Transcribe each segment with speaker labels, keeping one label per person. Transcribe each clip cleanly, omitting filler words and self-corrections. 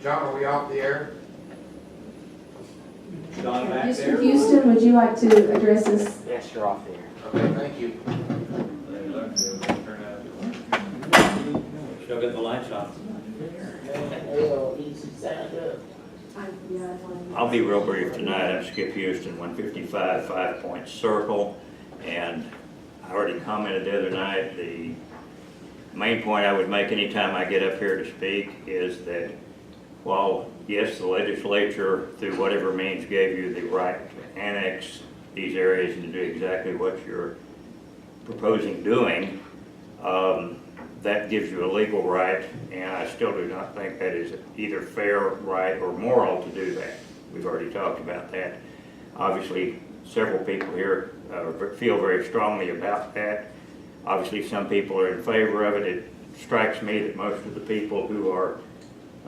Speaker 1: John, are we off the air?
Speaker 2: John back
Speaker 3: Mr.
Speaker 2: there?
Speaker 3: Houston, would you like to address us?
Speaker 4: Yes, you're off the air.
Speaker 1: Okay, thank you.
Speaker 2: Still got the lights off. I'll be real brief tonight. I'm Skip Houston, 155 5 Point Circle, and I already commented the other night. The main point I would make anytime I get up here to speak is that while, yes, the legislature, through whatever means, gave you the right to annex these areas and to do exactly what you're proposing doing, that gives you a legal right, and I still do not think that is either fair, right, or moral to do that. We've already talked about that. Obviously, several people here feel very strongly about that. Obviously, some people are in favor of it. It strikes me that most of the people who are,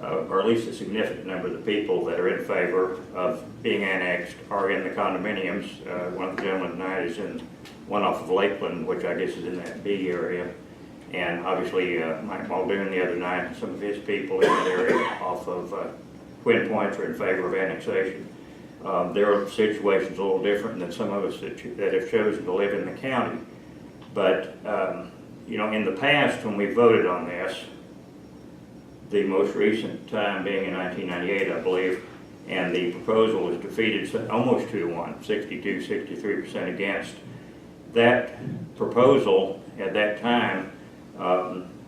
Speaker 2: or at least a significant number of the people that are in favor of being annexed are in the condominiums. One of the gentlemen tonight is in one off of Lakeland, which I guess is in that B area. And obviously, Mike Muldoon the other night, and some of his people in that area off of Twin Points are in favor of annexation. Their situation's a little different than some of us that have chosen to live in the county. But, you know, in the past, when we voted on this, the most recent time being in 1998, I believe, and the proposal was defeated almost 2-1, 62, 63% against. That proposal at that time,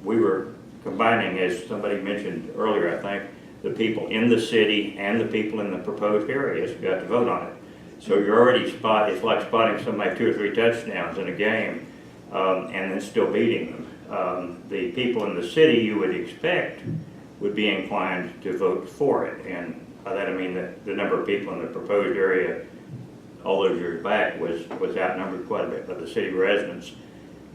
Speaker 2: we were combining, as somebody mentioned earlier, I think, the people in the city and the people in the proposed areas who got to vote on it. So you're already it's like spotting somebody 2 or 3 touchdowns in a game and then still beating them. The people in the city you would expect would be inclined to vote for it. And by that I mean that the number of people in the proposed area all those years back was outnumbered quite a bit by the city residents.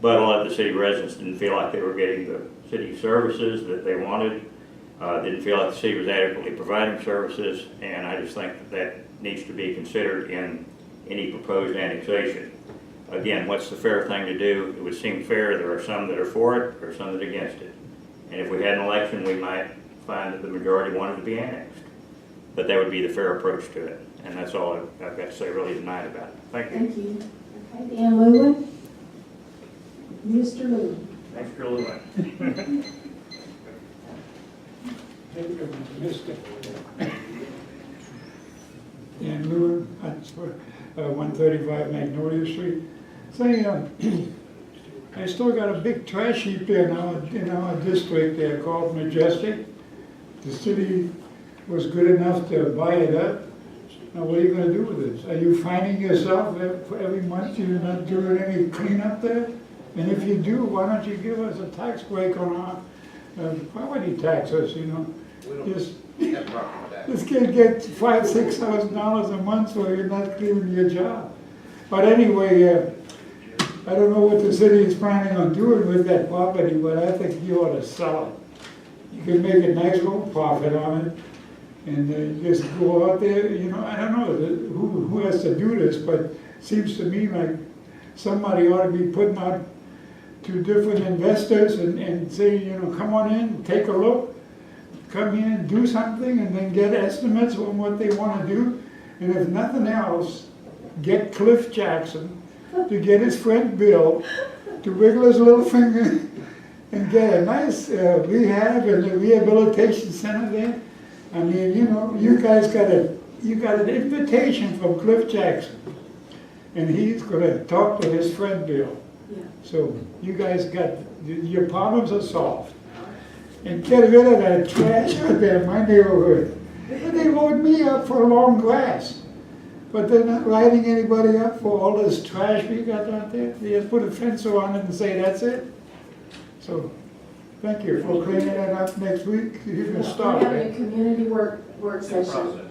Speaker 2: But a lot of the city residents didn't feel like they were getting the city services that they wanted, didn't feel like the city was adequately providing services, and I just think that needs to be considered in any proposed annexation. Again, what's the fair thing to do? It would seem fair. There are some that are for it, there are some that are against it. And if we had an election, we might find that the majority wanted to be annexed. But that would be the fair approach to it. And that's all I've got to say really tonight about it. Thank you.
Speaker 3: Thank you. Okay, Dan Lewin. Mr. Lewin.
Speaker 2: Thanks for listening.
Speaker 5: Dan Lewin, 135 Magnolia Street. Say, I still got a big trash heap there in our district there called Majestic. The city was good enough to buy it up. Now what are you going to do with this? Are you finding yourself every month you're not doing any cleanup there? And if you do, why don't you give us a tax break on our property taxes, you know? Just this kid gets $5,000–6,000 a month, so you're not doing your job. But anyway, I don't know what the city is planning on doing with that property, but I think you ought to sell it. You can make a nice little profit on it, and just go out there. You know, I don't know who has to do this, but it seems to me like somebody ought to be putting out to different investors and say, you know, come on in, take a look, come in, do something, and then get estimates on what they want to do. And if nothing else, get Cliff Jackson to get his friend Bill to wiggle his little finger and get a nice rehab and a rehabilitation center there. I mean, you know, you guys got an invitation from Cliff Jackson, and he's going to talk to his friend Bill.
Speaker 3: Yeah.
Speaker 5: So you guys your problems are solved. And get rid of that trash out there in my neighborhood. They load me up for long grass, but they're not writing anybody up for all this trash we got out there. They just put a fence around it and say that's it. So, thank you for cleaning that up next week. You can start.
Speaker 3: We're having a community work session.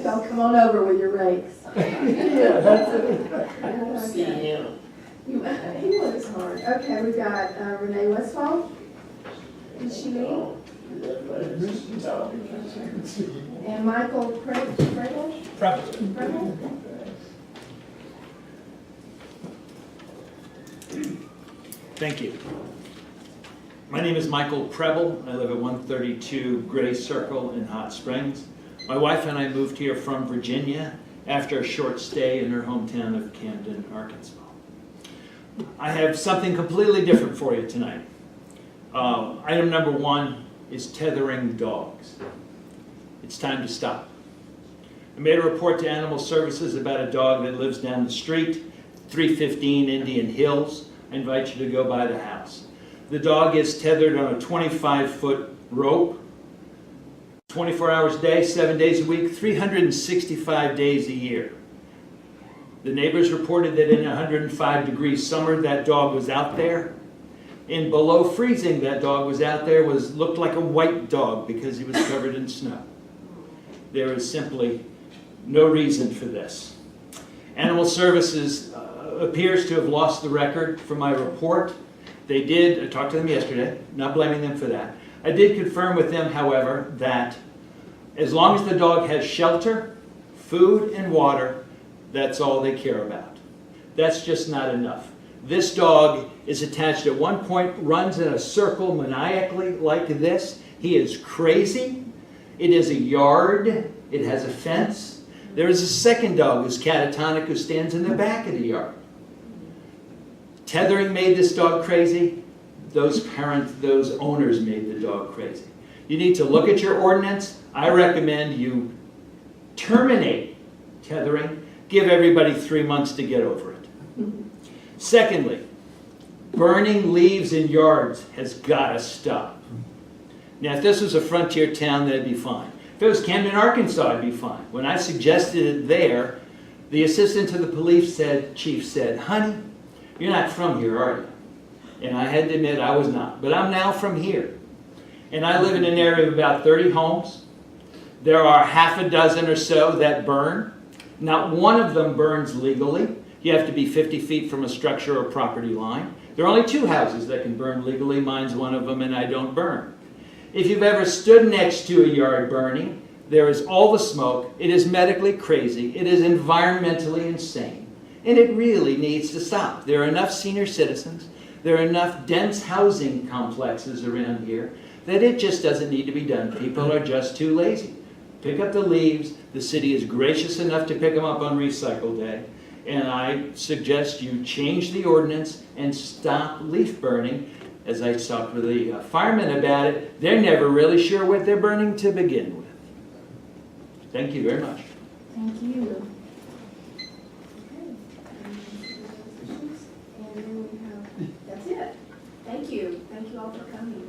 Speaker 3: Don't come on over with your rakes.
Speaker 5: Yeah, that's it.
Speaker 3: See him. He works hard. Okay, we've got Renee Westfall. Is she me? And Michael Pregel?
Speaker 6: Thank you.
Speaker 4: My name is Michael Preble. I live at 132 Gray Circle in Hot Springs. My wife and I moved here from Virginia after a short stay in her hometown of Camden, Arkansas. I have something completely different for you tonight. Item number one is tethering dogs. It's time to stop. I made a report to Animal Services about a dog that lives down the street, 315 Indian Hills. I invite you to go by the house. The dog is tethered on a 25-foot rope, 24 hours a day, 7 days a week, 365 days a year. The neighbors reported that in a 105-degree summer, that dog was out there. In below freezing, that dog was out there, looked like a white dog because he was covered in snow. There is simply no reason for this. Animal Services appears to have lost the record for my report. They did, I talked to them yesterday, not blaming them for that. I did confirm with them, however, that as long as the dog has shelter, food, and water, that's all they care about. That's just not enough. This dog is attached at one point, runs in a circle maniacally like this. He is crazy. It is a yard. It has a fence. There is a second dog who's catatonic who stands in the back of the yard. Tethering made this dog crazy. Those owners made the dog crazy. You need to look at your ordinance. I recommend you terminate tethering. Give everybody 3 months to get over it. Secondly, burning leaves in yards has got to stop. Now, if this was a frontier town, that'd be fine. If it was Camden, Arkansas, it'd be fine. When I suggested it there, the assistant to the police chief said, "Honey, you're not from here, are you?" And I had to admit I was not. But I'm now from here. And I live in an area of about 30 homes. There are half a dozen or so that burn. Not one of them burns legally. You have to be 50 feet from a structure or property line. There are only 2 houses that can burn legally. Mine's one of them, and I don't burn. If you've ever stood next to a yard burning, there is all the smoke. It is medically crazy. It is environmentally insane. And it really needs to stop. There are enough senior citizens, there are enough dense housing complexes around here that it just doesn't need to be done. People are just too lazy. Pick up the leaves. The city is gracious enough to pick them up on recycle day. And I suggest you change the ordinance and stop leaf burning. As I talked with the firemen about it, they're never really sure what they're burning to begin with. Thank you very much.
Speaker 3: Thank you. And then we have, that's it. Thank you. Thank you all for coming.